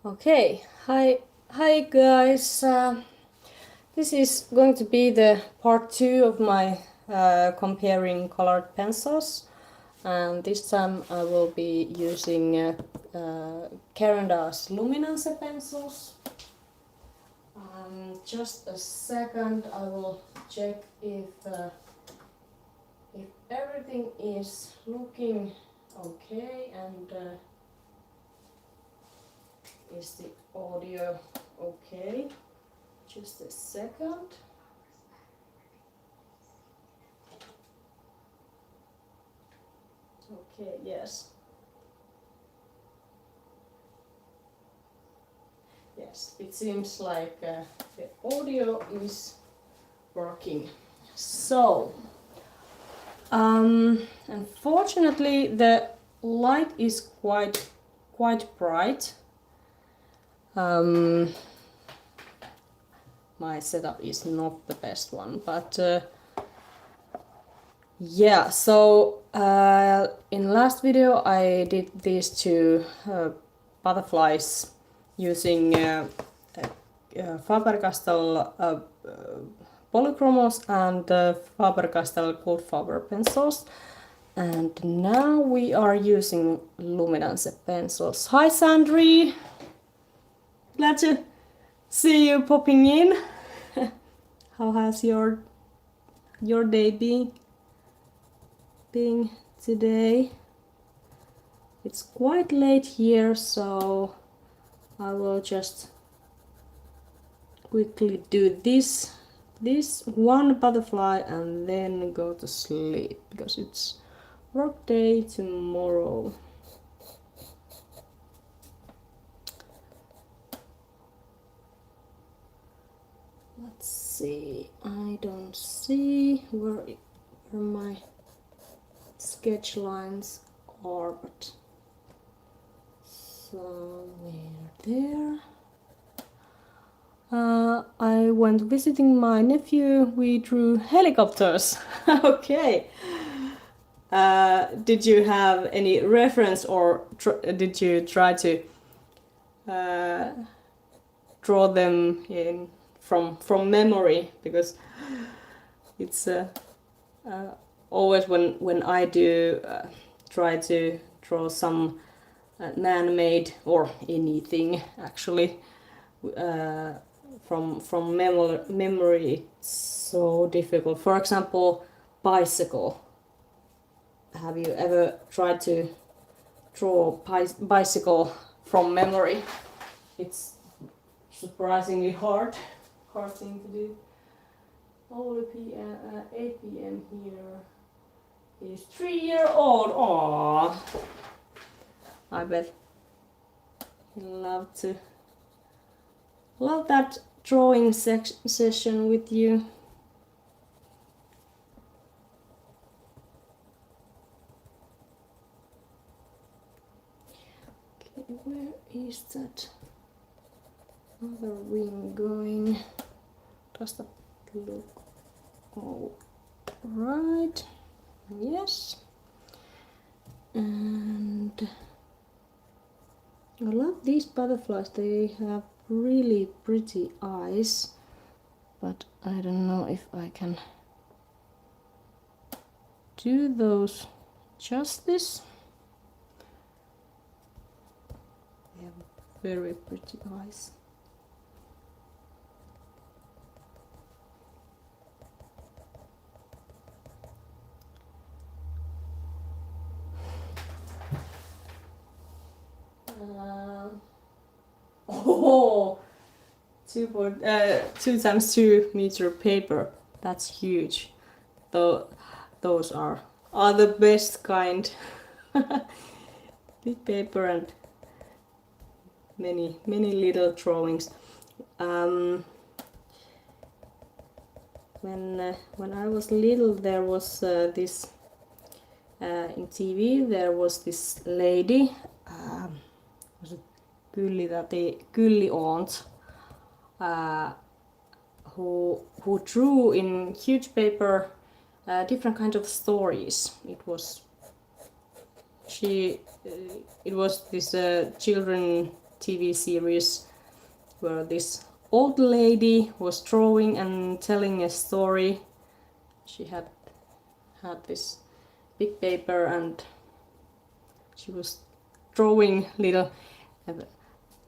Okay, hi guys. This is going to be the part 2 of my comparing colored pencils, and this time I will be using Caran d'Ars's Luminance pencils. Just a second, I will check if everything is looking okay and is the audio okay. Just a second. Okay, yes. Yes, it seems like the audio is working. So, unfortunately, the light is quite bright. My setup is not the best one, but yeah. So in last video, I did these two butterflies using Faber-Castell Polychromos and Faber-Castell Goldfaber pencils. And now we are using Luminance pencils. Hi Sandri! Glad to see you popping in. How has your day been today? It's quite late here, so I will just quickly do this one butterfly and then go to sleep because it's work day tomorrow. Let's see, I don't see where my sketch lines are, but somewhere there. I went visiting my nephew. We drew helicopters. Okay. Did you have any reference, or did you try to draw them in from memory? Because it's always when I do try to draw some man-made or anything actually from memory, it's so difficult. For example, bicycle. Have you ever tried to draw bicycle from memory? It's surprisingly hard thing to do. Only 8 p.m. here is 3-year-old. Aww. I bet he'll love that drawing session with you. Okay, where is that other wing going? Does that look all right? Yes. And I love these butterflies. They have really pretty eyes, but I don't know if I can do those justice. They have very pretty eyes. Oh, 2 times 2 meter paper. That's huge. Those are the best kind. Big paper and many little drawings. When I was little, there was this in TV. There was this lady. Was it Gylli Aunt, who drew in huge paper different kinds of stories. It was this children TV series where this old lady was drawing and telling a story. She had this big paper and she was drawing little,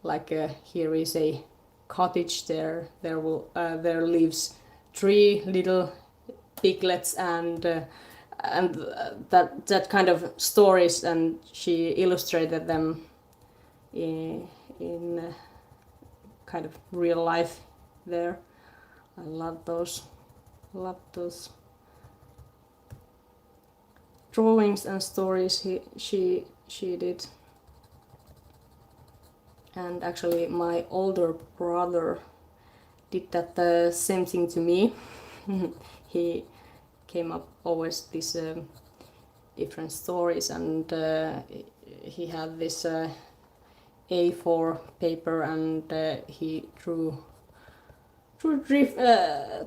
like here is a cottage. There lives 3 little piglets and that kind of stories, and she illustrated them in kind of real life there. I love those drawings and stories she did. And actually my older brother did that the same thing to me. He came up always these different stories, and he had this A4 paper, and he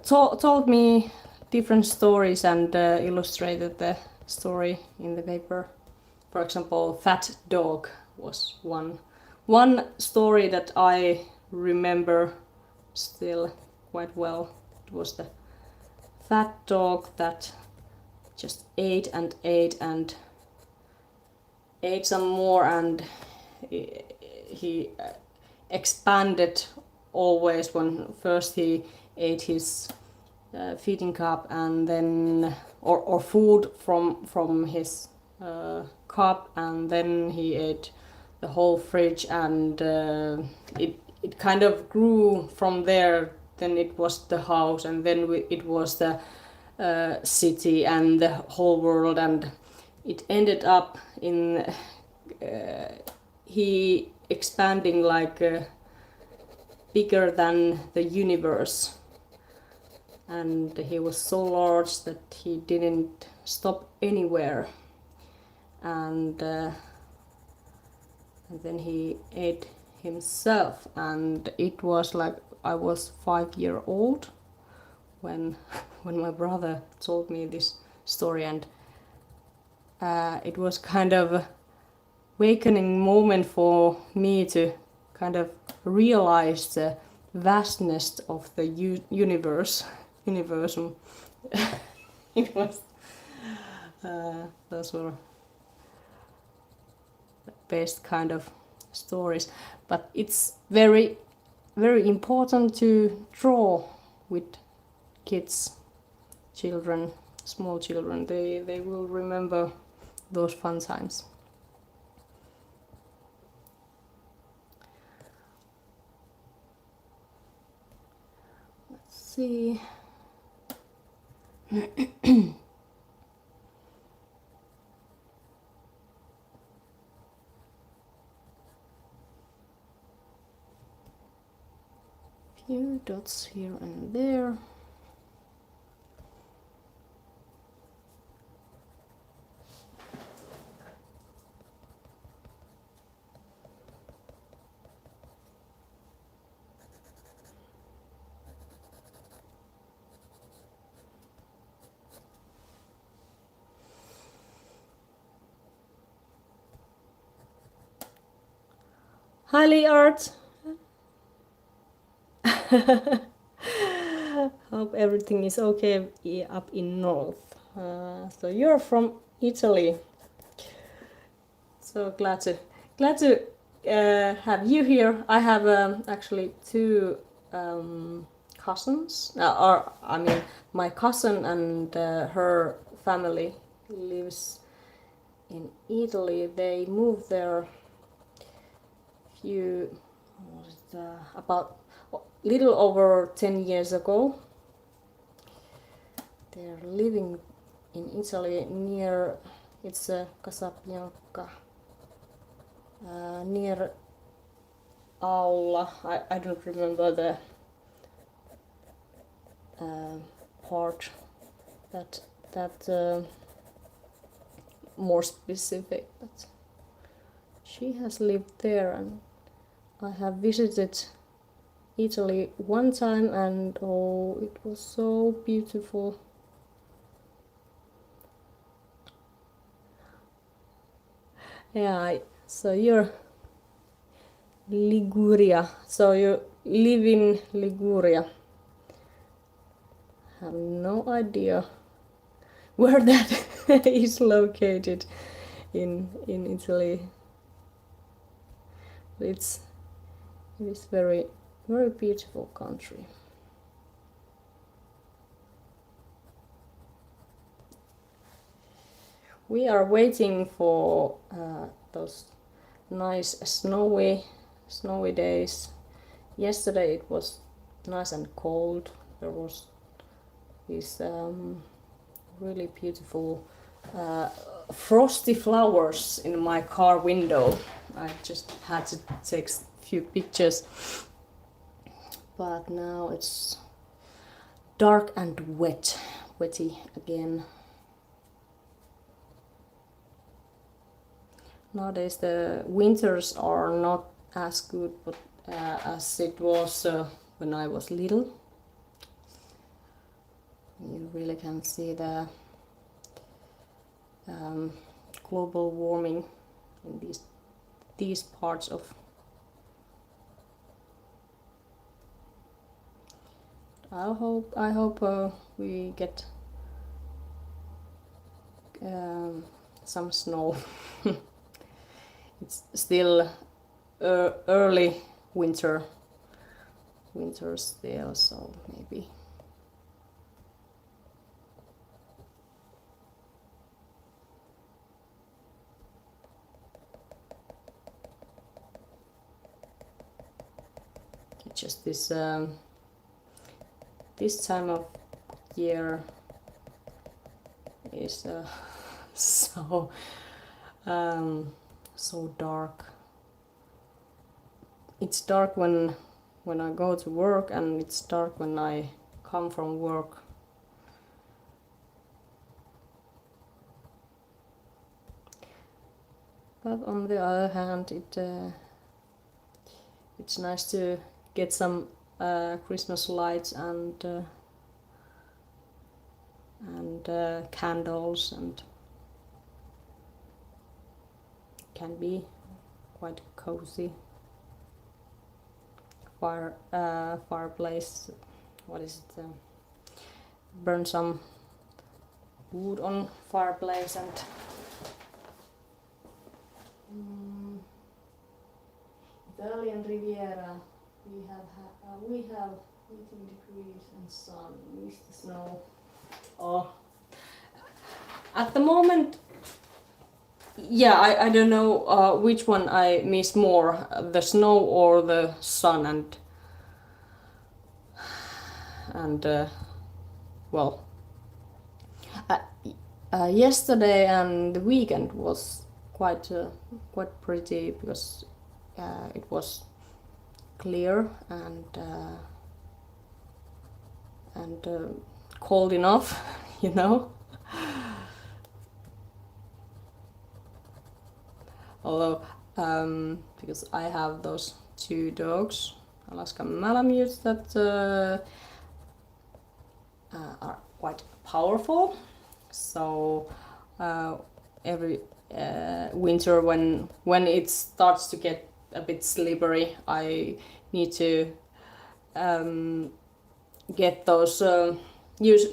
told me different stories and illustrated the story in the paper. For example, Fat Dog was one story that I remember still quite well. It was the fat dog that just ate and ate and ate some more, and he expanded always. When first he ate his feeding cup, and then or food from his cup, and then he ate the whole fridge, and it kind of grew from there. Then it was the house, and then it was the city and the whole world, and it ended up in he expanding like bigger than the universe, and he was so large that he didn't stop anywhere, and then he ate himself. And it was like I was 5 years old when my brother told me this story, and it was kind of a awakening moment for me to kind of realize the vastness of the universum. It was those were the best kind of stories. But it's very, very important to draw with kids, children, small children. They will remember those fun times. Let's see. Few dots here and there. Hi, Art. Hope everything is okay up in north. So you're from Italy. So glad to have you here. I have actually 2 cousins. Or I mean, my cousin and her family lives in Italy. They moved there about little over 10 years ago. They're living in Italy near, it's Casabianca, near Aula. I don't remember the part that more specific, but she has lived there, and I have visited Italy one time, and oh, it was so beautiful. Yeah, so you're Liguria. So you live in Liguria. Have no idea where that is located in Italy. It is very beautiful country. We are waiting for those nice snowy days. Yesterday it was nice and cold. There was these really beautiful frosty flowers in my car window. I just had to take a few pictures. But now it's dark and wetty again. Nowadays the winters are not as good but, as it was when I was little. You really can see the global warming in these parts of. I hope we get some snow. It's still early winter still, so maybe. It's just this time of year is so dark. It's dark when I go to work, and it's dark when I come from work. But on the other hand, it's nice to get some Christmas lights and candles, and can be quite cozy. Fireplace. What is it? Burn some wood on fireplace and. Italian Riviera. We have 18 degrees and sun. Miss the snow. Oh, at the moment. Yeah, I don't know which one I miss more, the snow or the sun, and well, yesterday and the weekend was quite pretty because it was clear and cold enough, you know. Although, because I have those two dogs, Alaskan Malamutes, that are quite powerful. So every winter, when it starts to get a bit slippery, I need to get those use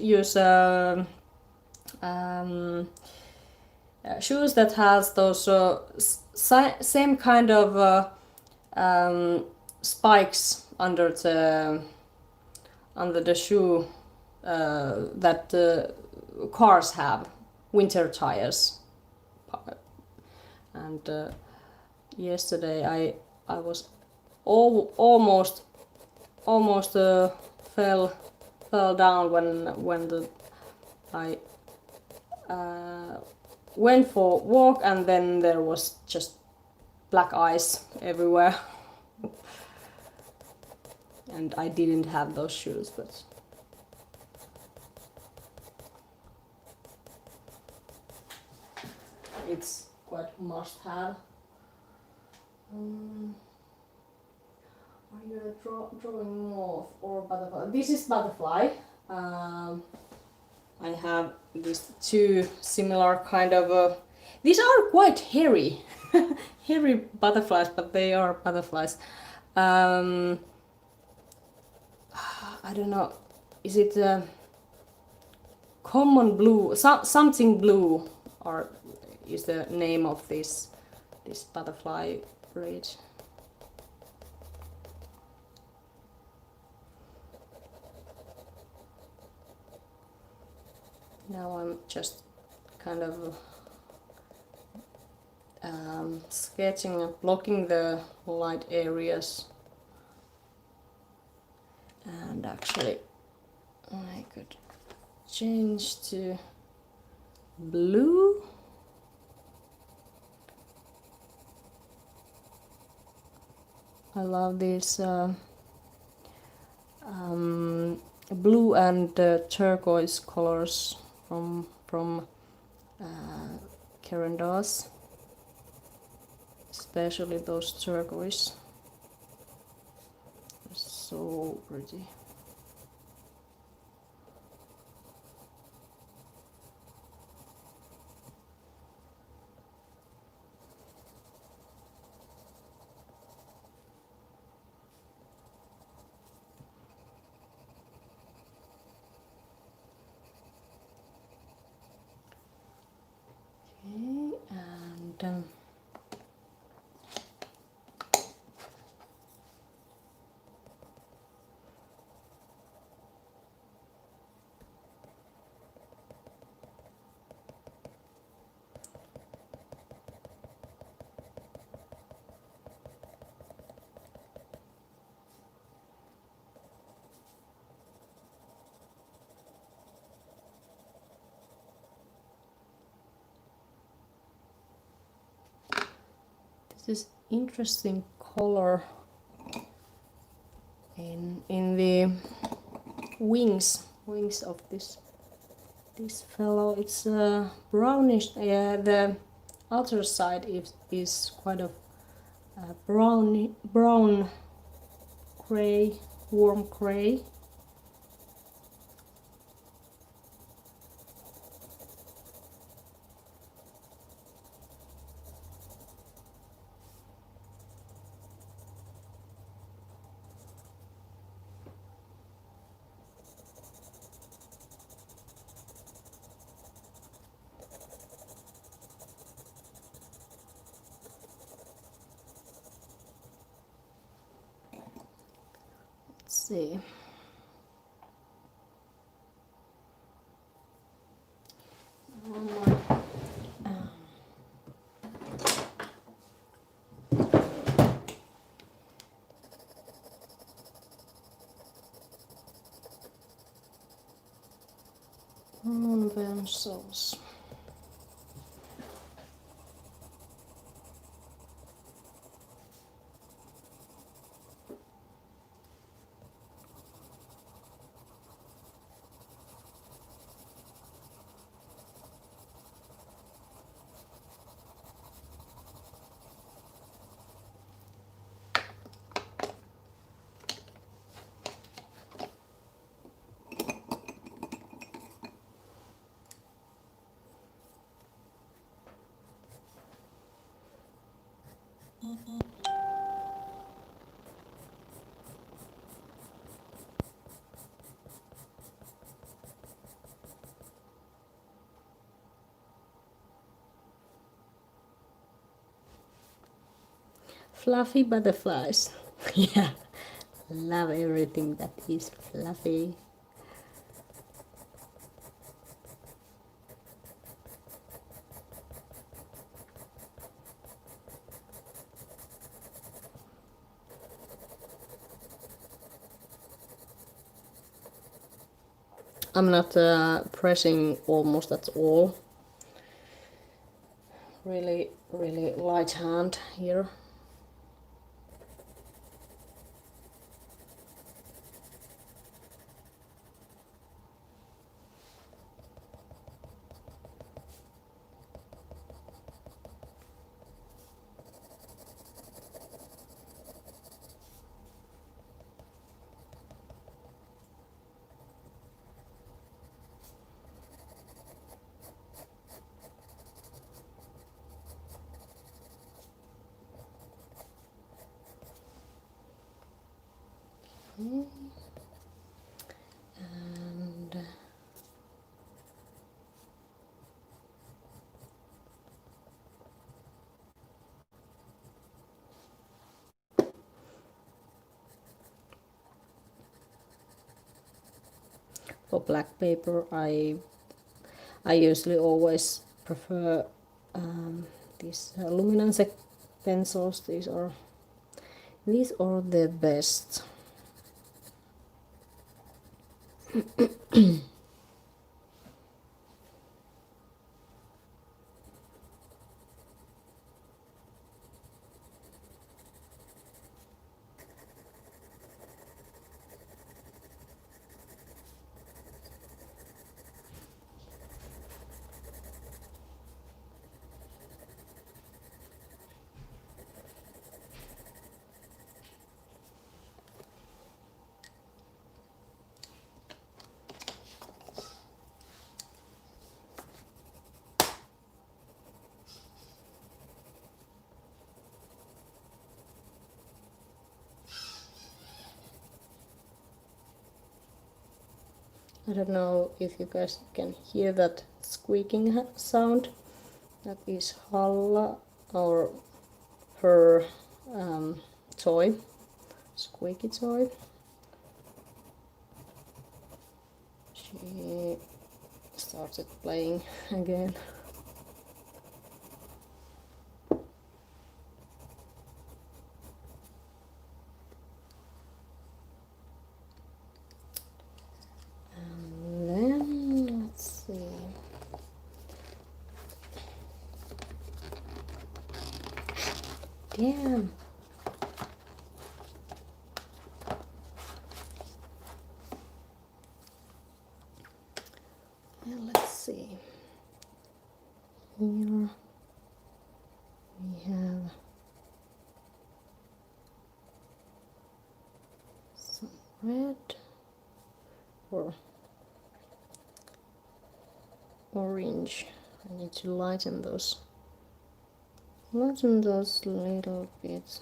shoes that has those same kind of spikes under the shoe that cars have, winter tires. And yesterday I was almost fell down when I went for a walk, and then there was just black ice everywhere. And I didn't have those shoes, but it's quite must have. Are you drawing more or butterfly? This is butterfly. I have these two similar kind of. These are quite hairy. hairy butterflies, but they are butterflies. I don't know. Is it common blue? Something blue, or is the name of this butterfly breed? Now I'm just kind of sketching and blocking the light areas, and actually I could change to blue. I love these blue and turquoise colors from Caran d'Ars's, especially those turquoise. They're so pretty. Okay, and this is interesting color in the wings of this fellow. It's brownish. Yeah, the outer side is quite a brown gray, warm gray. Let's see. One more. Pencils. Fluffy butterflies. Yeah, love everything that is fluffy. I'm not pressing almost at all. Really light hand here. Okay. And for black paper, I usually always prefer these luminance pencils. These are the best. I don't know if you guys can hear that squeaking sound. That is Halla, or her toy, squeaky toy. She started playing again. And then let's see. Damn. And let's see. Here we have some red or orange. I need to lighten those little bits.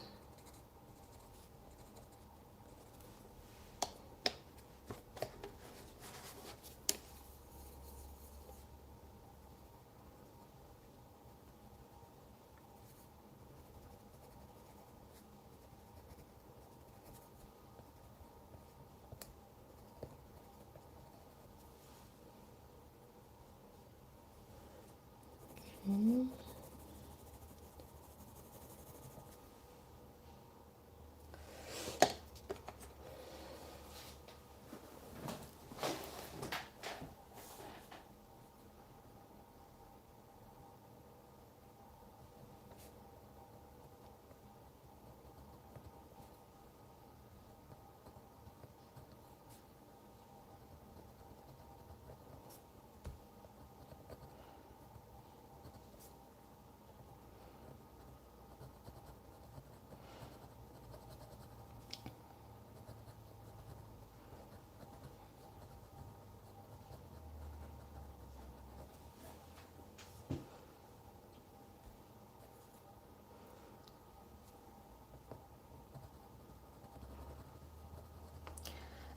Okay.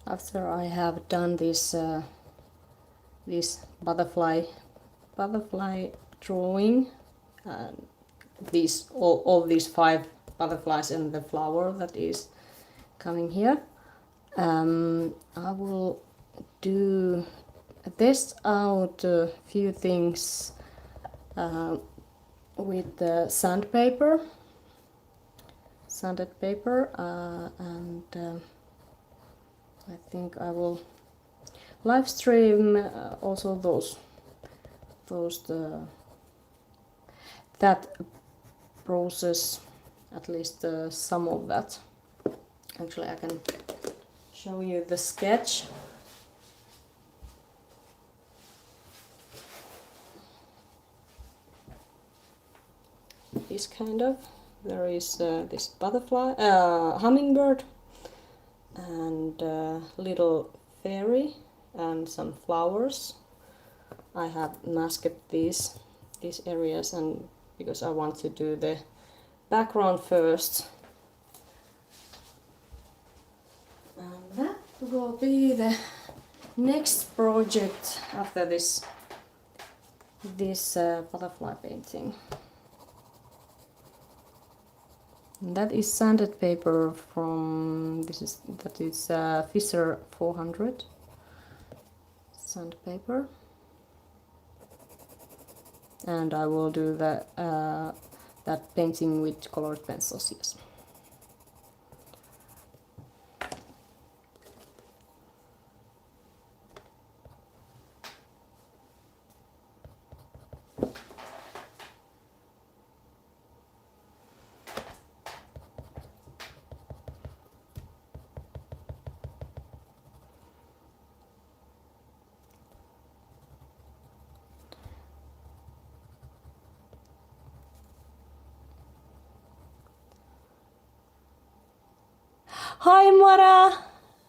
After I have done this butterfly drawing, all these 5 butterflies and the flower that is coming here, I will test out a few things with the sanded paper, and I think I will live stream also that process, at least some of that. Actually, I can show you the sketch. This kind of, there is this butterfly, hummingbird, and little fairy and some flowers. I have masked these areas, and because I want to do the background first. And will be the next project after this butterfly painting. And that is sanded paper from that is Fisher 400 sandpaper, and I will do that painting with colored pencils. Yes. Hi Mara!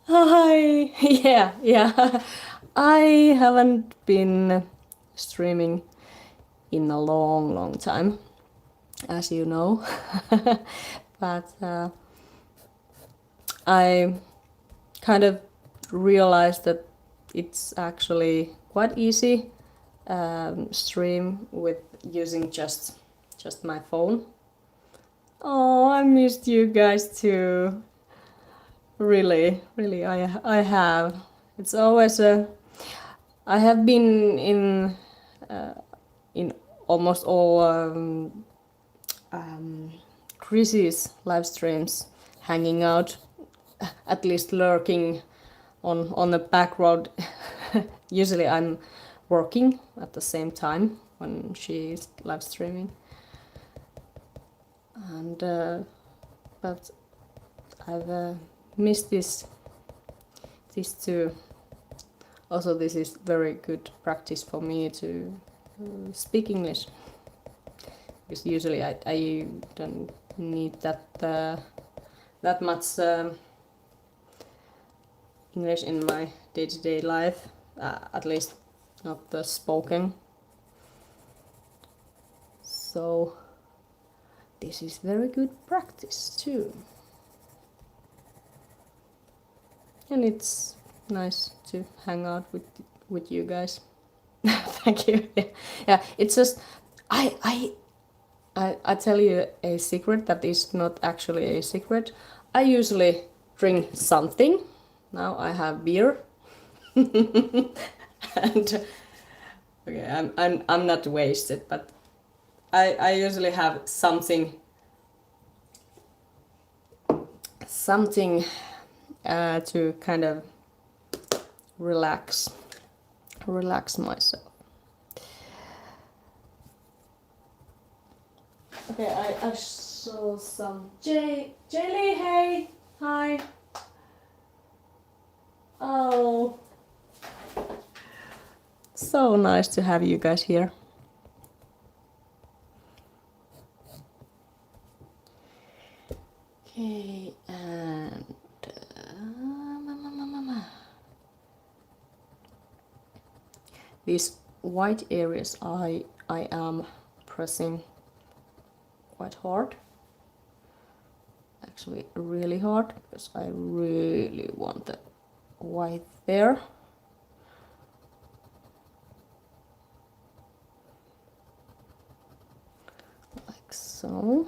Hi! Yeah. I haven't been streaming in a long time, as you know. But I kind of realized that it's actually quite easy stream with using just my phone. Oh, I missed you guys too. Really, I have. It's always I have been in almost all Chrissy's live streams, hanging out, at least lurking on the background. Usually I'm working at the same time when she is live streaming, and but I've missed this too. Also, this is very good practice for me to speak English, because usually I don't need that much English in my day-to-day life, at least not the spoken. So this is very good practice too. And it's nice to hang out with you guys. Thank you. Yeah, it's just I tell you a secret that is not actually a secret. I usually drink something. Now I have beer. And okay, I'm not wasted, but I usually have something to kind of relax myself. Okay, I saw some Jaylee, hey, hi. Oh, so nice to have you guys here. Okay, and these white areas I am pressing quite hard, actually really hard, because I really want the white there. Like so.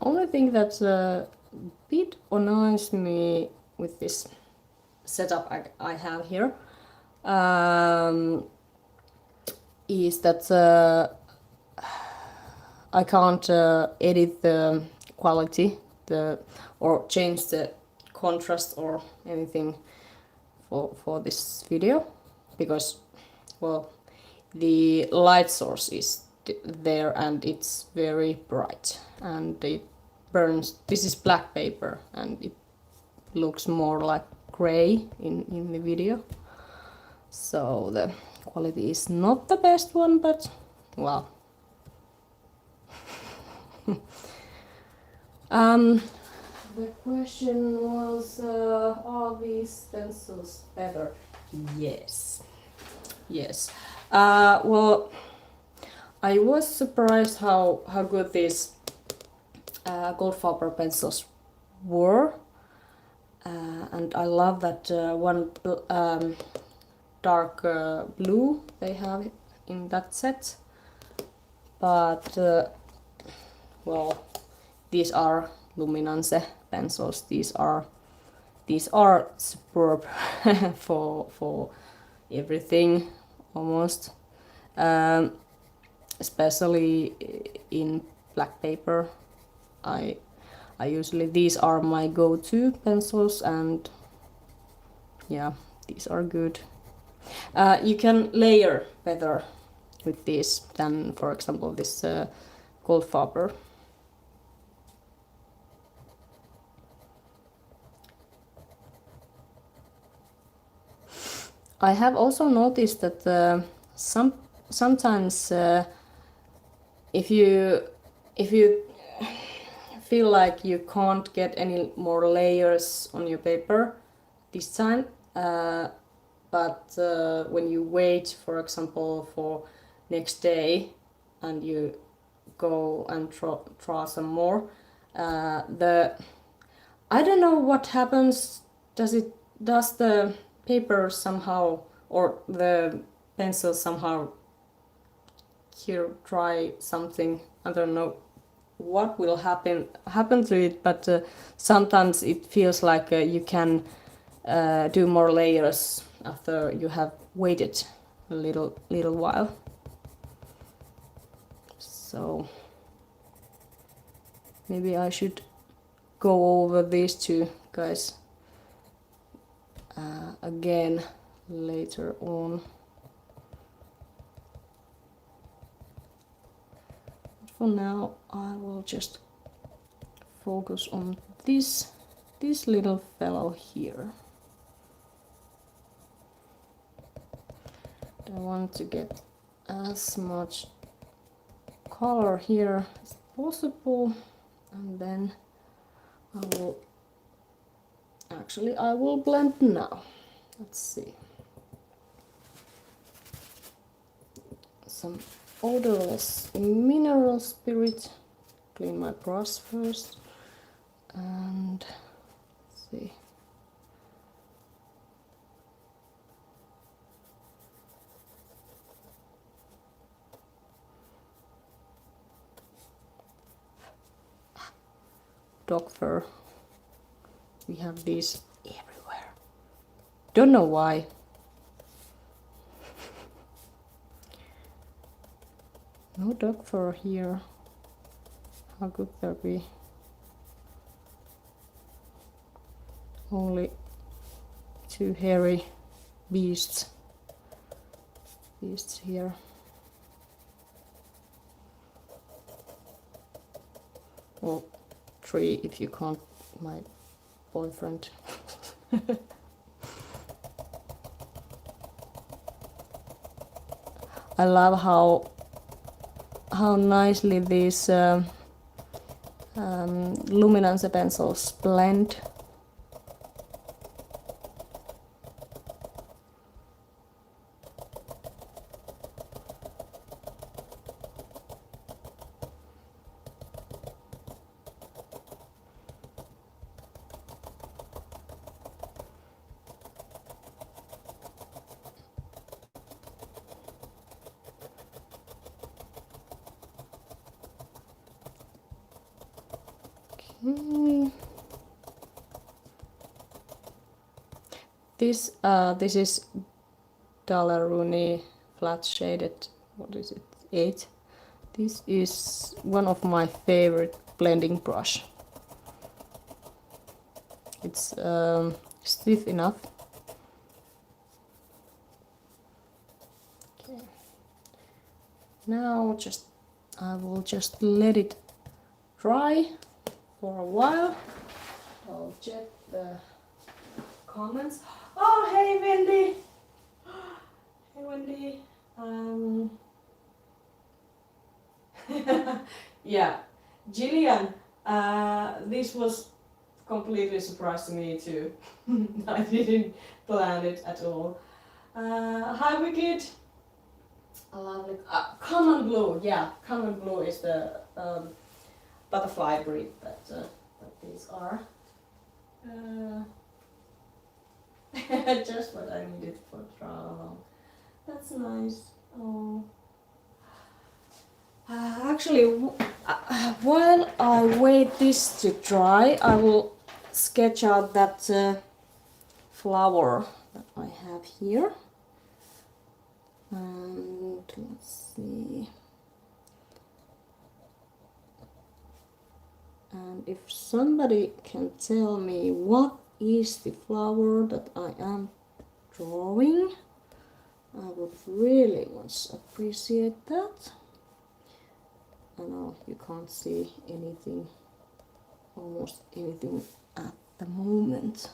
Only thing that a bit annoys me with this setup I have here is that I can't edit the quality, or change the contrast or anything for this video, because, well, the light source is there and it's very bright and it burns. This is black paper and it looks more like gray in the video, so the quality is not the best one, but well. The question was, are these pencils better? Yes. Yes. Well, I was surprised how good these Goldfaber pencils were. And I love that one dark blue they have in that set. But, well, these are Luminance pencils. These are superb for everything almost, especially in black paper. I usually, these are my go-to pencils, and yeah, these are good. You can layer better with these than, for example, this Goldfaber. I have also noticed that sometimes if you feel like you can't get any more layers on your paper this time, but when you wait, for example, for next day and you go and draw some more, I don't know what happens. Does the paper somehow, or the pencil somehow here try something? I don't know what will happen to it, but sometimes it feels like you can do more layers after you have waited a little while. So maybe I should go over these two guys again later on. For now, I will just focus on this little fellow here. I want to get as much color here as possible, and then I will blend now. Let's see. Some odorless mineral spirit. Clean my brush first, and let's see. Dog fur. We have these everywhere. Don't know why. No dog fur here. How could there be? Only two hairy beasts here. Well, three if you count my boyfriend. I love how nicely these Luminance pencils blend. This is Daler-Rooney flat shaded. What is it? 8. This is one of my favorite blending brush. It's stiff enough. Okay. Now I will just let it dry for a while. I'll check the comments. Oh, hey Wendy! Hey Wendy. Yeah, Gillian, this was completely surprised to me too. I didn't plan it at all. Hi Wicked! I love it. Common blue, yeah, common blue is the butterfly breed that these are. Just what I needed for travel. That's nice. Oh. Actually, while I wait this to dry, I will sketch out that flower that I have here. And let's see. And if somebody can tell me what is the flower that I am drawing, I would really much appreciate that. I know you can't see anything, almost anything at the moment.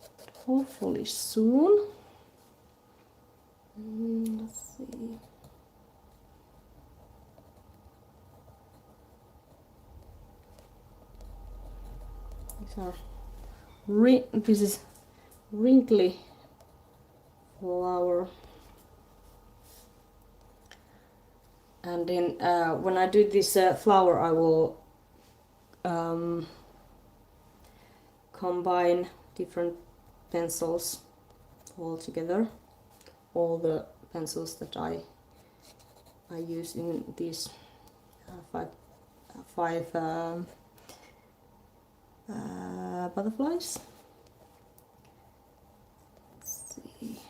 But hopefully soon. Let's see. These are this is wrinkly flower. And then when I do this flower, I will combine different pencils all together. All the pencils that I use in these five butterflies. Let's see.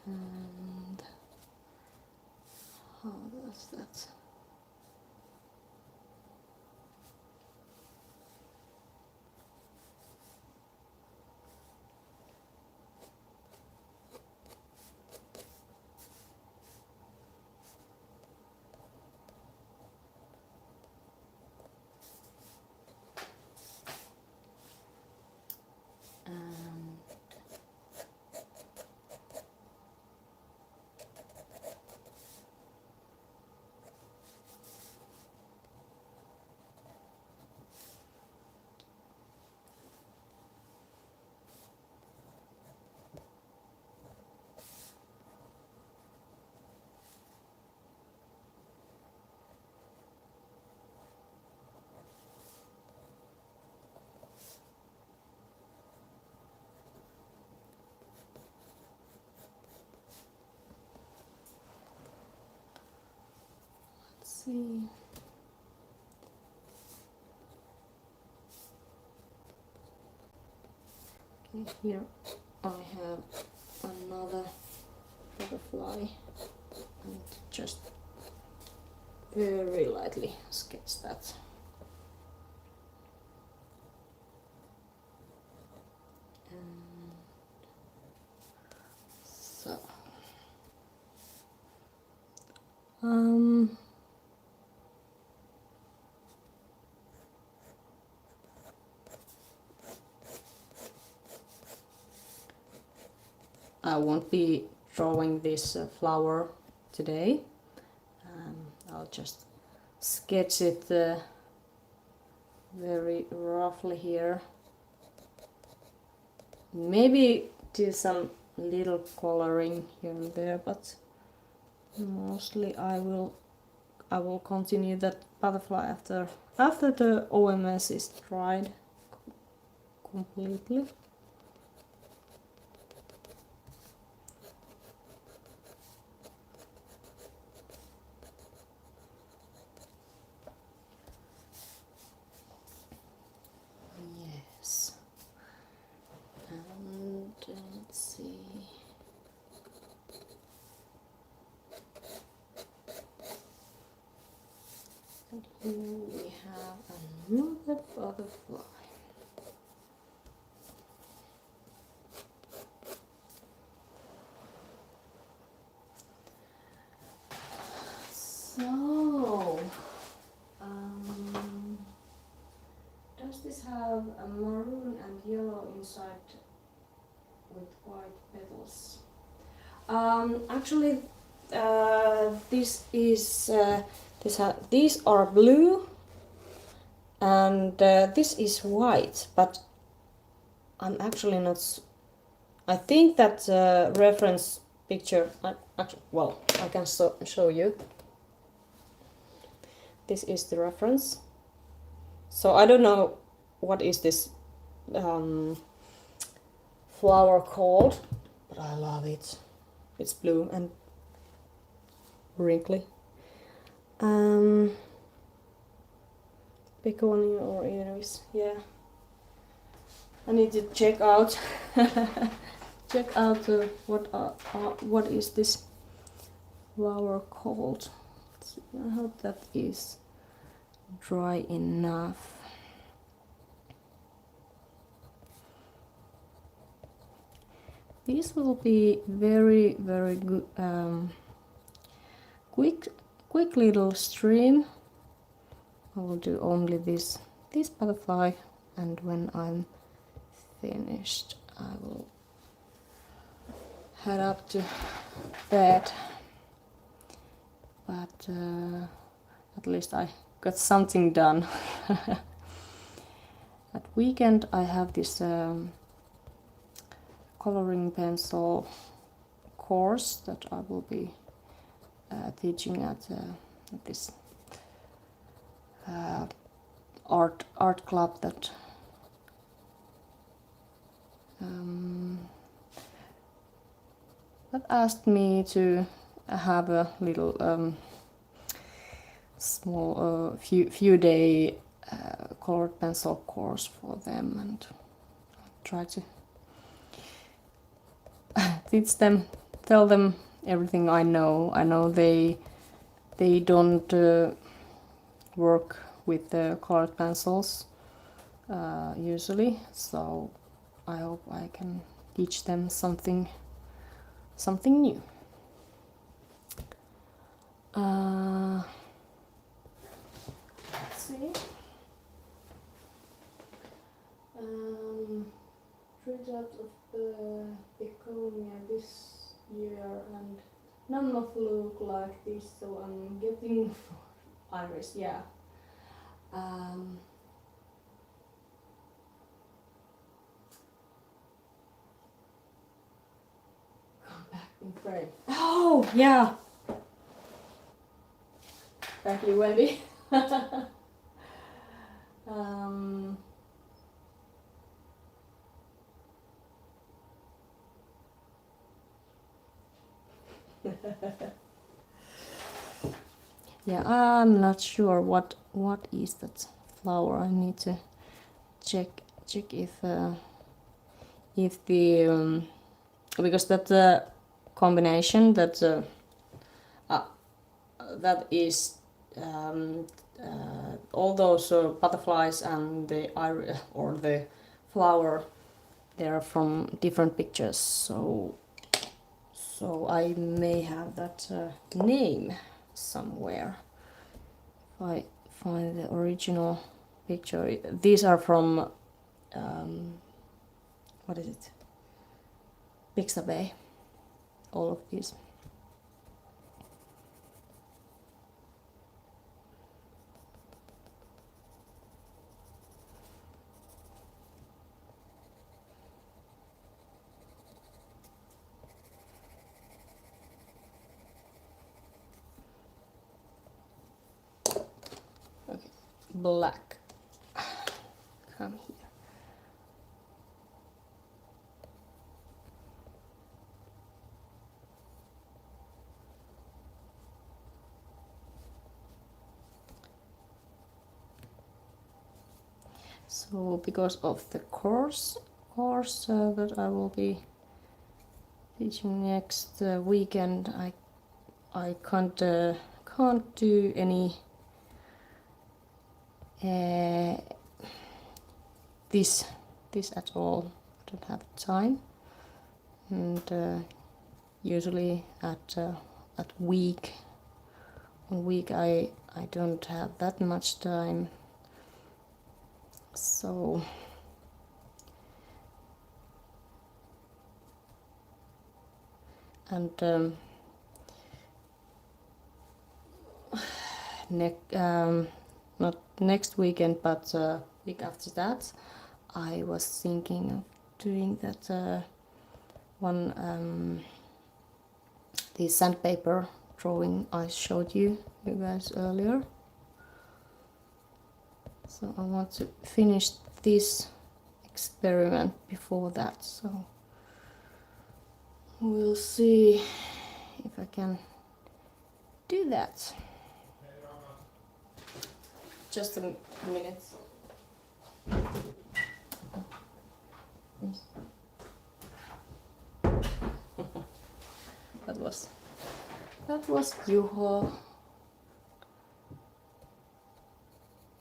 And how does that? See. Okay, here I have another butterfly. I need to just very lightly sketch that. So I won't be drawing this flower today. I'll just sketch it very roughly here. Maybe do some little coloring here and there, but mostly I will continue that butterfly after the OMS is dried completely. Yes. And let's see. And here we have another butterfly. So, does this have a maroon and yellow inside with white petals? Actually, these are blue, and this is white. But I'm actually not. I think that reference picture. Well, I can show you. This is the reference. So I don't know what is this flower called, but I love it. It's blue and wrinkly. Begonia or iris, yeah. I need to check out what is this flower called. I hope that is dry enough. This will be very good, quick little stream. I will do only this butterfly, and when I'm finished I will head up to bed. But at least I got something done. At weekend I have this coloring pencil course that I will be teaching at this art club that asked me to have a little small few day colored pencil course for them, and try to teach them, tell them everything I know. I know they don't work with the colored pencils usually, so I hope I can teach them something new. Let's see. Results of the begonia this year, and none of look like this, so I'm getting iris. Yeah. Come back in frame. Oh yeah. Thank you, Wendy. Yeah, I'm not sure what is that flower. I need to check if the because that combination that is all those butterflies and the iris or the flower, they are from different pictures, so I may have that name somewhere. If I find the original picture, these are from what is it? Pixabay. All of these. Okay, black. Come here. So because of the course that I will be teaching next weekend, I can't do any this at all. I don't have time, and usually at week I don't have that much time. So and not next weekend, but week after that, I was thinking of doing that one the sandpaper drawing I showed you guys earlier. So I want to finish this experiment before that, so we'll see if I can do that. Just a minute. That was Juho.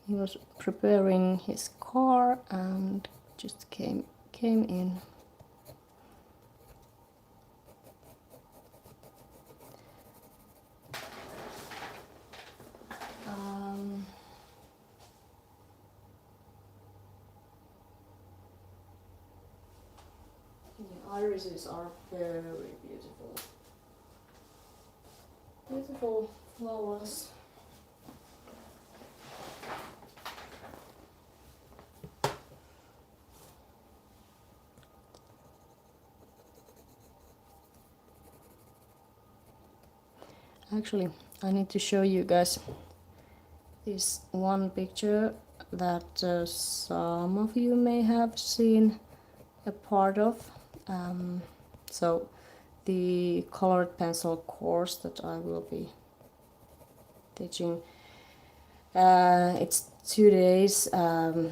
He was preparing his car and just came in. The irises are very beautiful. Beautiful flowers. Actually, I need to show you guys this one picture that some of you may have seen a part of. So the colored pencil course that I will be teaching, it's 2 days,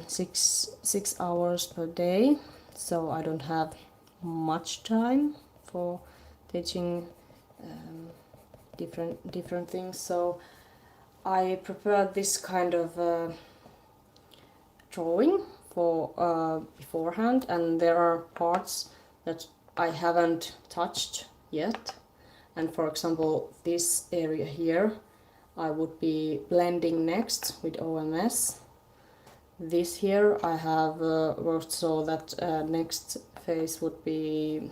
6 hours per day, so I don't have much time for teaching different things. So I prepared this kind of drawing for beforehand, and there are parts that I haven't touched yet. And for example, this area here, I would be blending next with OMS. This here I have worked so that next phase would be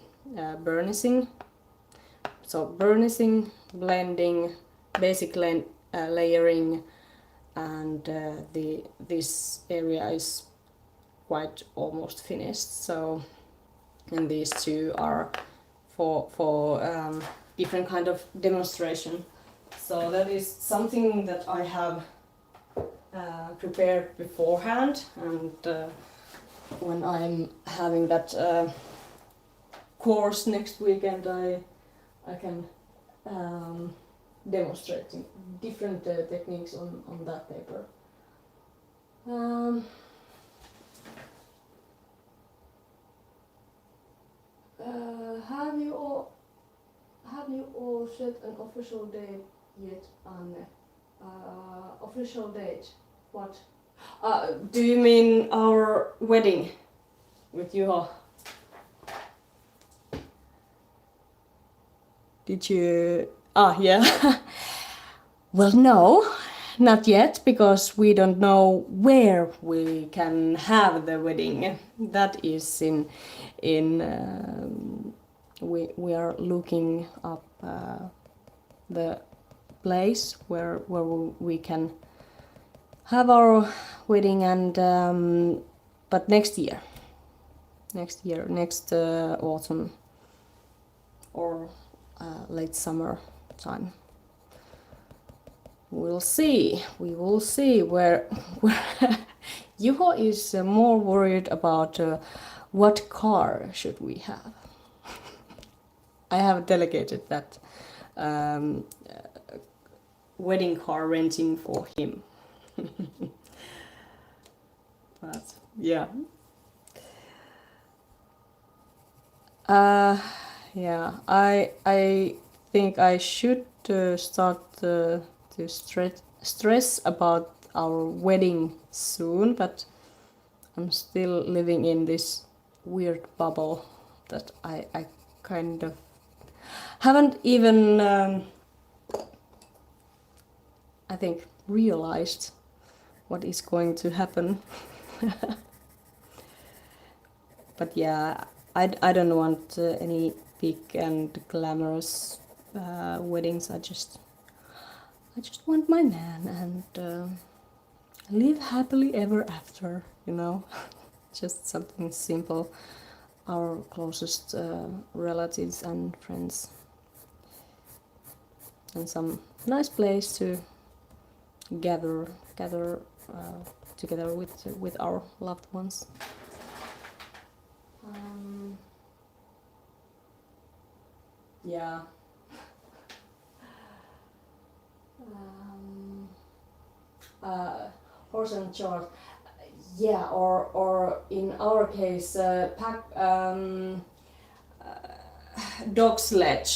burnishing. So burnishing, blending, basic layering, and this area is quite almost finished. So, and these two are for different kind of demonstration. So that is something that I have prepared beforehand, and when I'm having that course next weekend, I can demonstrate different techniques on that paper. Have you all set an official date yet, Anne? Official date? What? Do you mean our wedding with Juho? Did you? Yeah. Well, no, not yet, because we don't know where we can have the wedding. That is we are looking up the place where we can have our wedding, and but next autumn or late summer time. We'll see. We will see where Juho is more worried about what car should we have. I have delegated that wedding car renting for him. But yeah. Yeah, I think I should start to stress about our wedding soon, but I'm still living in this weird bubble that I kind of haven't even I think realized what is going to happen. But yeah, I don't want any big and glamorous weddings. I just want my man and live happily ever after, you know. Just something simple. Our closest relatives and friends, and some nice place to gather together with our loved ones. Yeah. Horse and chart. Yeah, or in our case, dog sled,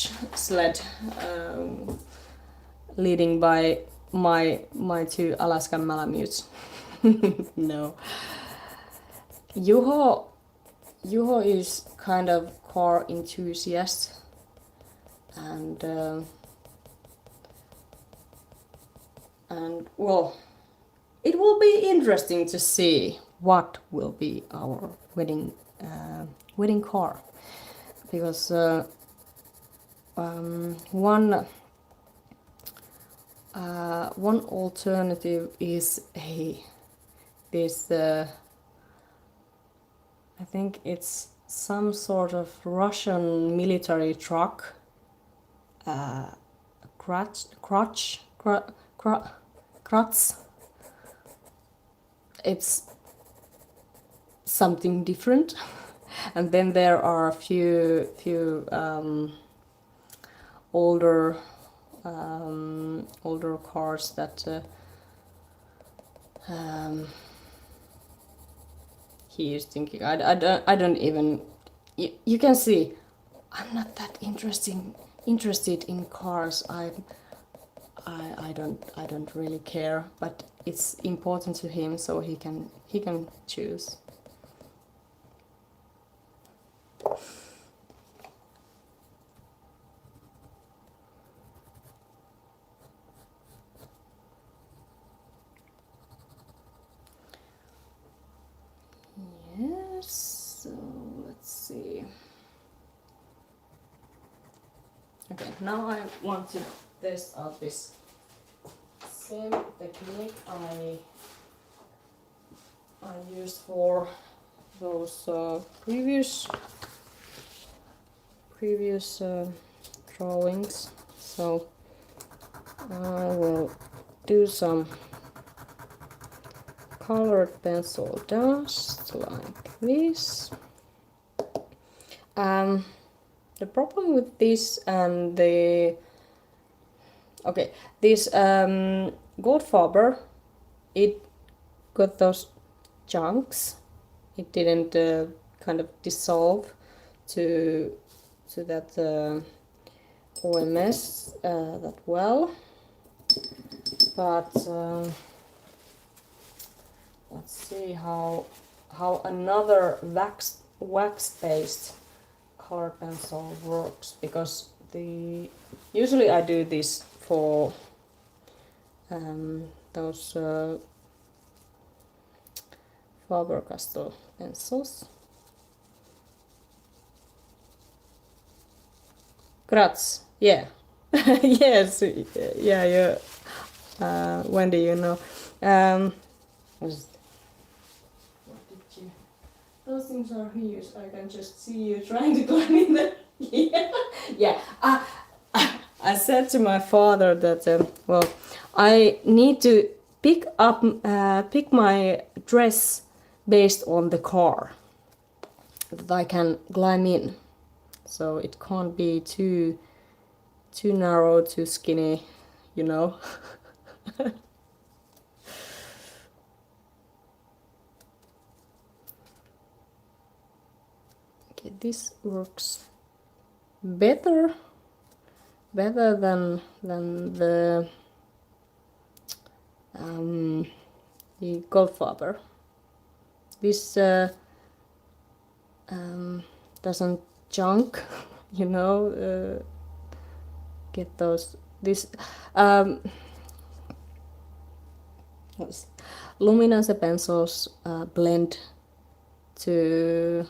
leading by my two Alaskan Malamutes. No, Juho is kind of car enthusiast, and well, it will be interesting to see what will be our wedding car, because one alternative is this I think it's some sort of Russian military truck, Kratz. It's something different, and then there are a few older cars that he is thinking. I don't even. You can see, I'm not that interested in cars. I don't really care, but it's important to him, so he can choose. Yes, so let's see. Okay, now I want to test out this same technique I used for those previous drawings. So I will do some colored pencil dust like this. The problem with this and this Goldfaber, it got those chunks. It didn't kind of dissolve to that OMS that well. But let's see how another wax-based color pencil works, because usually I do this for those Faber-Castell pencils. Kratz, yeah. Yes, yeah. When do you know? What did you? Those things are huge. I can just see you trying to climb in there. Yeah. I said to my father that I need to pick my dress based on the car that I can climb in. So it can't be too narrow, too skinny, you know. Okay, this works better than the Goldfaber. This doesn't chunk, you know. Get those Luminance pencils blend to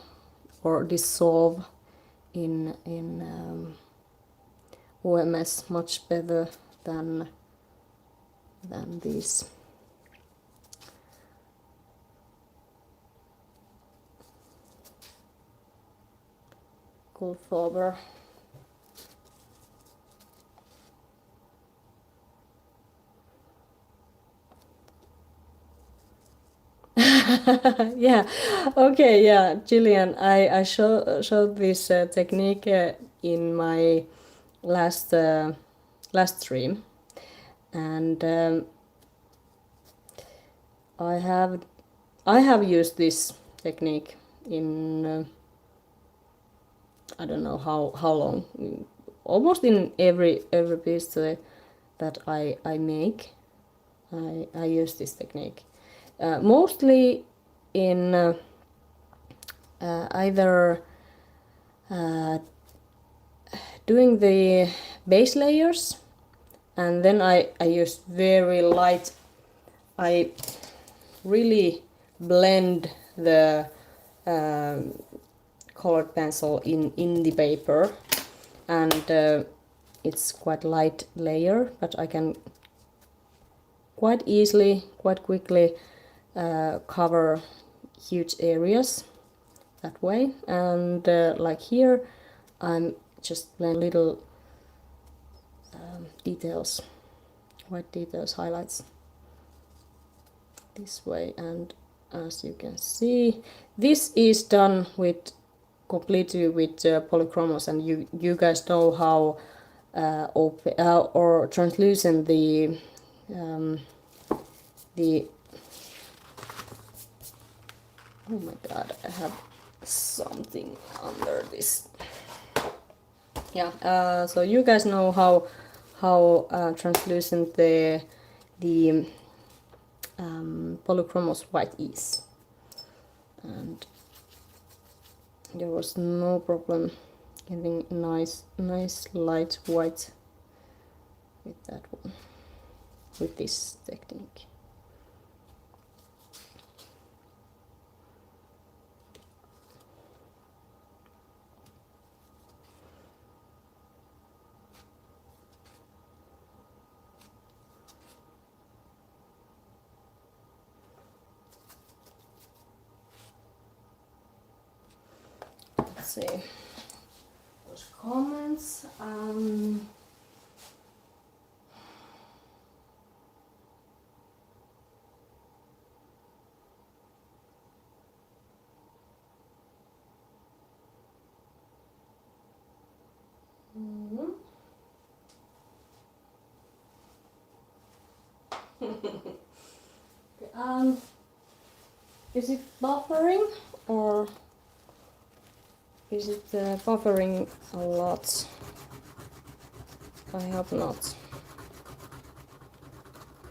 or dissolve in OMS much better than these. Goldfaber. Yeah, okay, yeah, Gillian, I showed this technique in my last stream, and I have used this technique in I don't know how long, almost in every piece that I make. I use this technique. Mostly in either doing the base layers, and then I use very light. I really blend the colored pencil in the paper, and it's quite light layer, but I can quite easily, quite quickly cover huge areas that way. And like here, I'm just blend little details, white details, highlights this way. And as you can see, this is done with completely with polychromos, and you guys know how open or translucent the oh my god, I have something under this. Yeah, so you guys know how translucent the polychromos white is, and there was no problem getting nice light white with that one, with this technique. Let's see those comments. Is it buffering, or is it buffering a lot? I hope not.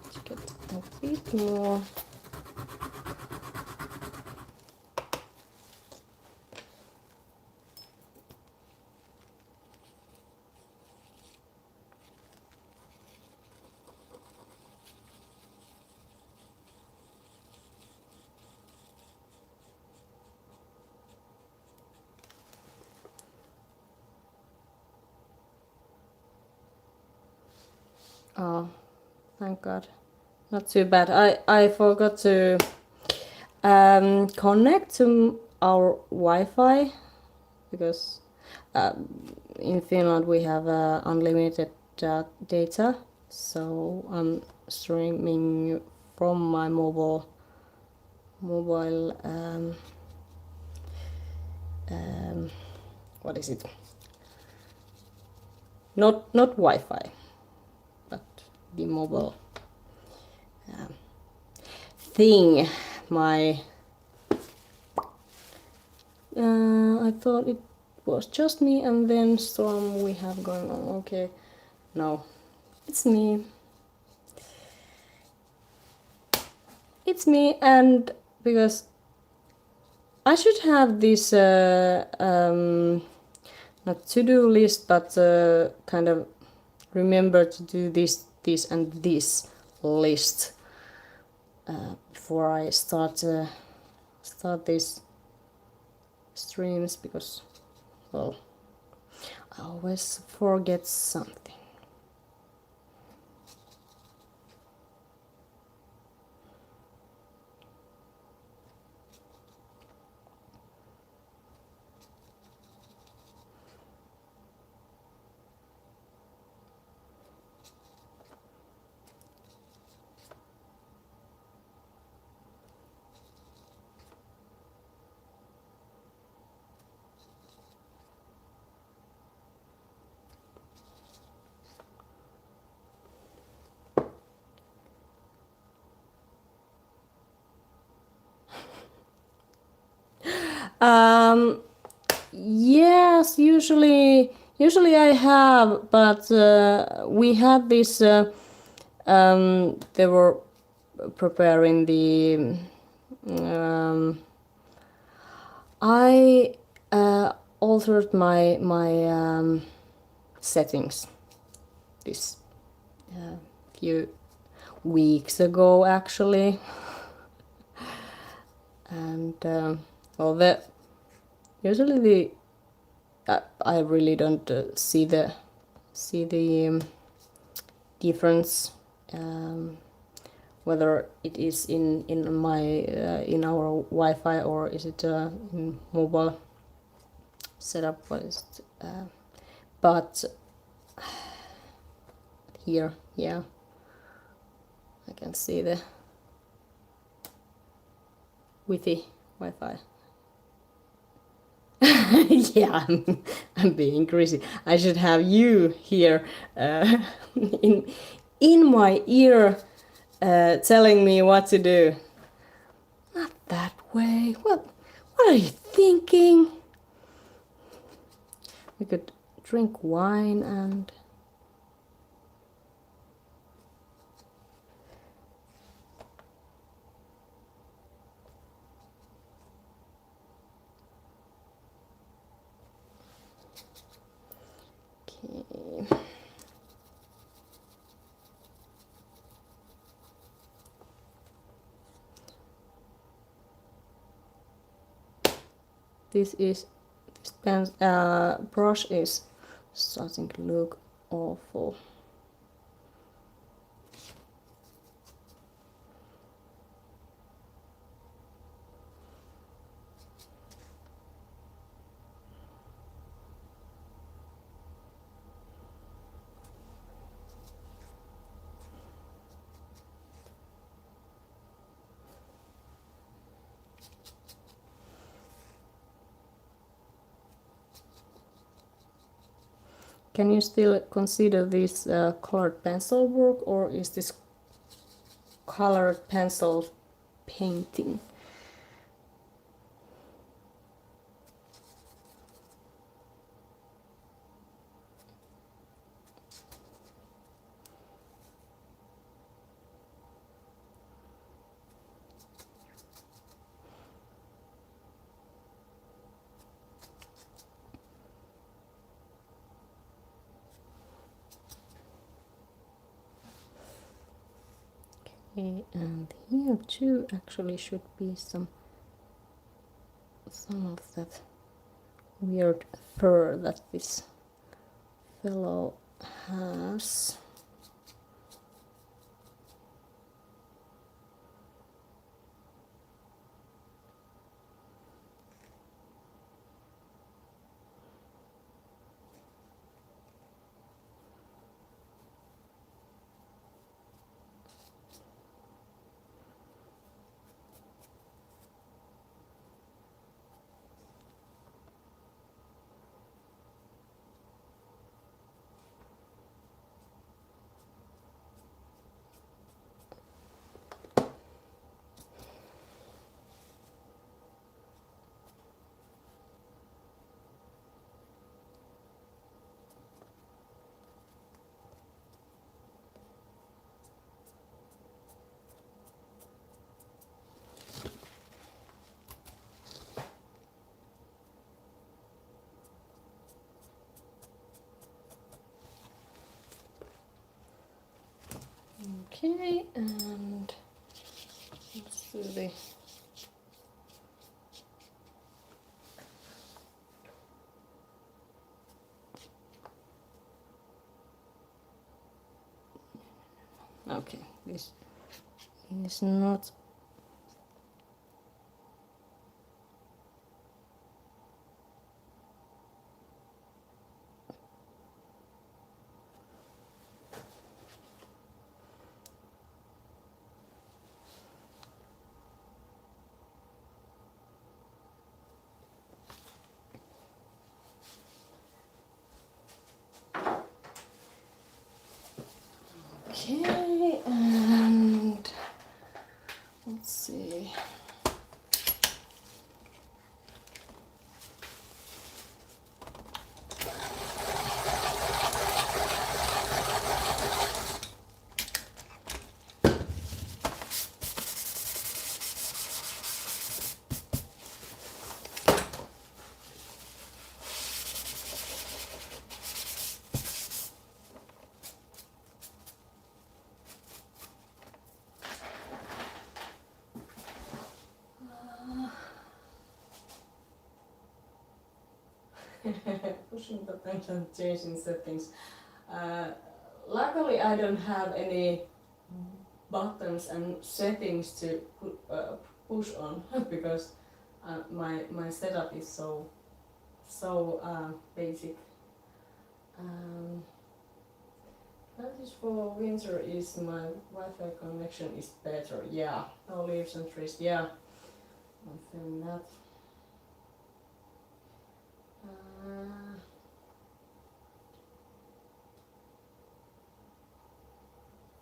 Let's get a bit more. Oh, thank God. Not too bad. I forgot to connect to our Wi-Fi, because in Finland we have unlimited data, so I'm streaming from my mobile what is it? Not Wi-Fi, but the mobile thing. My I thought it was just me, and then storm we have going on. Okay, no, it's me. It's me, and because I should have this not to-do list, but kind of remember to do this and this list before I start this streams because, well, I always forget something. Yes, usually I have, but we had this. They were preparing the. I altered my settings this few weeks ago actually, and well, the usually the I really don't see the difference, whether it is in my in our Wi-Fi or is it in mobile setup. What is it? But here, yeah, I can see the Wi-Fi. Yeah, I'm being crazy. I should have you here in my ear telling me what to do. Not that way. What are you thinking? We could drink wine and... Okay. This brush is starting to look awful. Can you still consider this colored pencil work, or is this colored pencil painting? Okay, and here too actually should be some of that weird fur that this fellow has. Okay, and let's do the Okay, this is not. Okay, and let's see. Pushing button and changing settings. Luckily, I don't have any buttons and settings to push on because my setup is so basic. Advantage for winter is my Wi-Fi connection is better. Yeah, no leaves and trees. Yeah, I'm feeling that.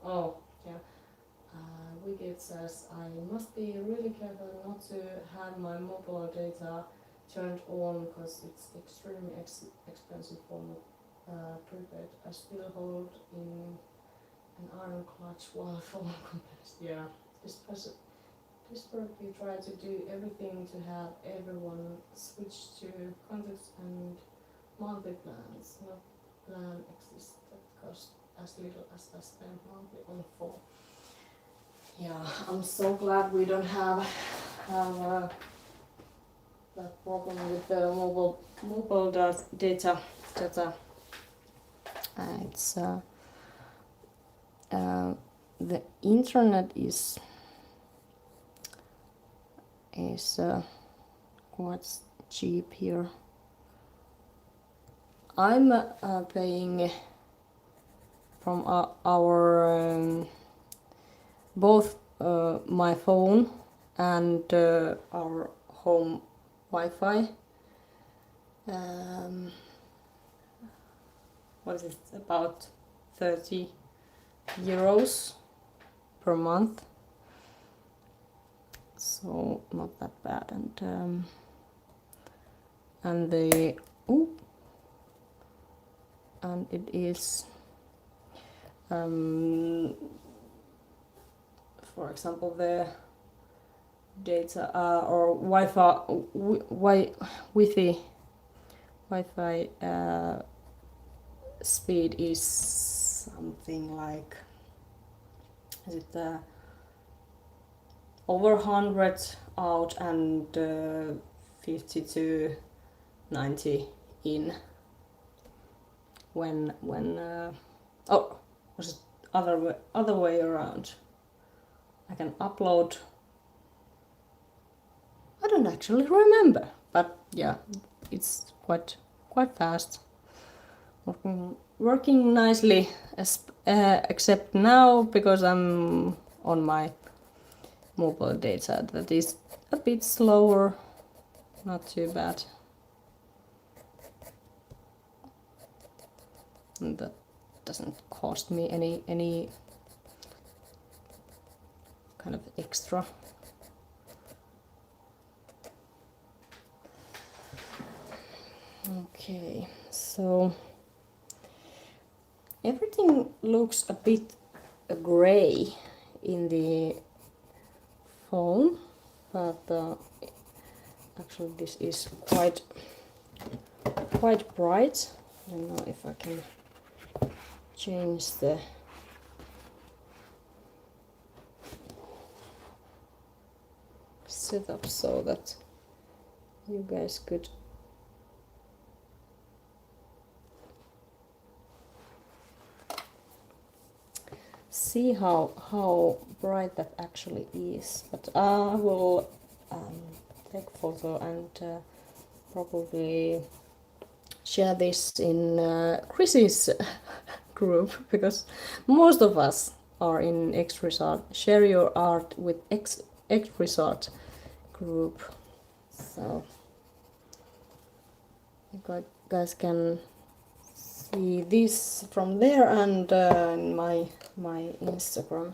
Oh, yeah. Wigit says I must be really careful not to have my mobile data turned on because it's extremely expensive for prepaid. I still hold in an iron clutch while phone compares. Yeah, desperately try to do everything to have everyone switch to contacts and monthly plans. No plan exists that cost as little as I spend monthly on phone. Yeah, I'm so glad we don't have that problem with the mobile data. It's the internet is quite cheap here. I'm paying from our both my phone and our home Wi-Fi. What is it? About 30 euros per month. So not that bad, and it is for example the data or Wi-Fi speed is something like, is it over 100 out and 50 to 90 in. When was it other way around? I can upload. I don't actually remember, but yeah, it's quite fast. Working nicely, except now because I'm on my mobile data that is a bit slower. Not too bad. And that doesn't cost me any kind of extra. Okay, so everything looks a bit gray in the phone, but actually this is quite bright. I don't know if I can change the setup so that you guys could see see how bright that actually is, but I will take a photo and probably share this in Chrissy's group, because most of us are in Xresort. Share your art with Xresort group, so you guys can see this from there and in my Instagram.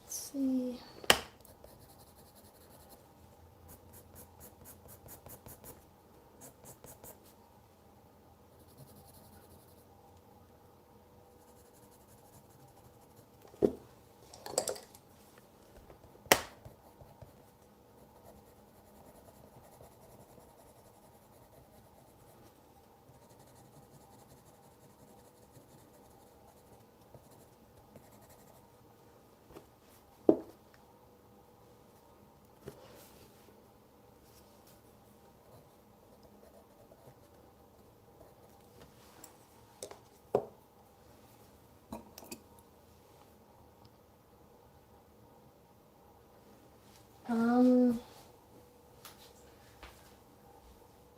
Let's see.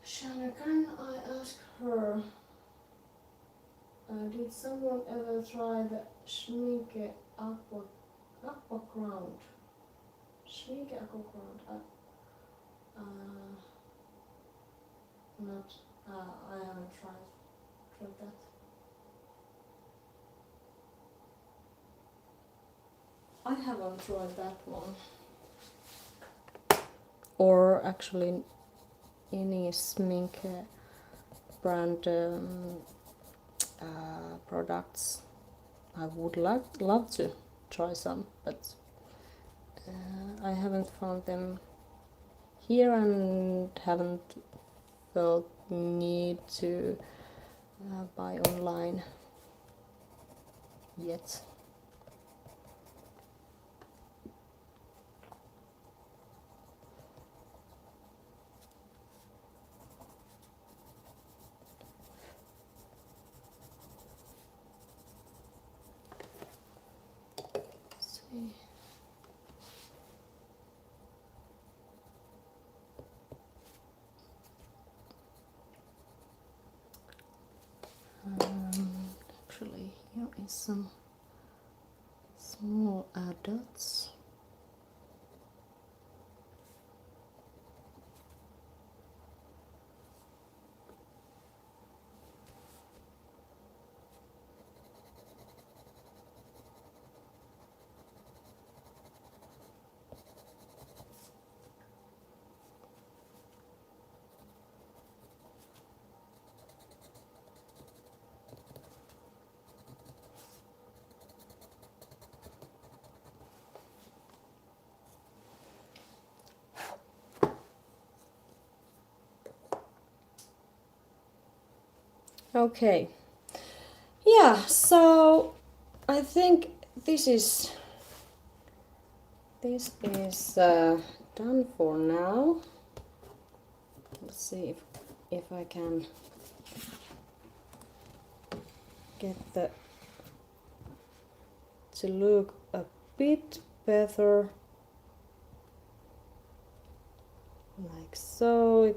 Shanna, can I ask her, did someone ever try the Schmincke Aqua Ground? Schmincke Aqua Ground? Not, I haven't tried that. I haven't tried that one. Or actually any Schmincke brand products. I would love to try some, but I haven't found them here and haven't felt need to buy online yet. Actually, here is some small dots. Okay, yeah, so I think this is done for now. Let's see if I can get the to look a bit better, like so.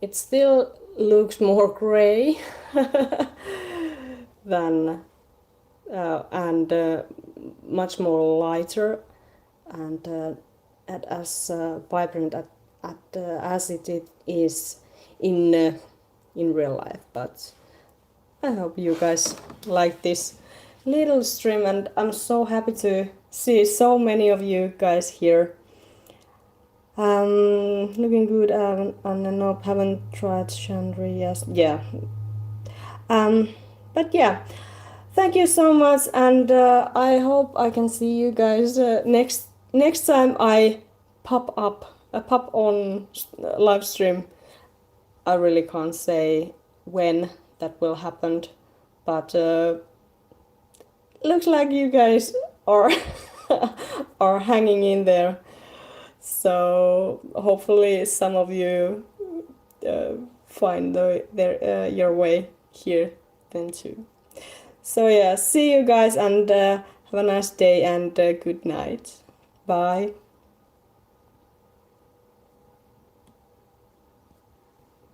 It still looks more gray than and much more lighter and as vibrant as it is in real life. But I hope you guys like this little stream, and I'm so happy to see so many of you guys here. Looking good. Nope, haven't tried Chandri. Yes, yeah. But yeah, thank you so much, and I hope I can see you guys next time I pop on live stream. I really can't say when that will happen, but looks like you guys are are hanging in there. So hopefully some of you find your way here then too. So yeah, see you guys, and have a nice day and good night. Bye.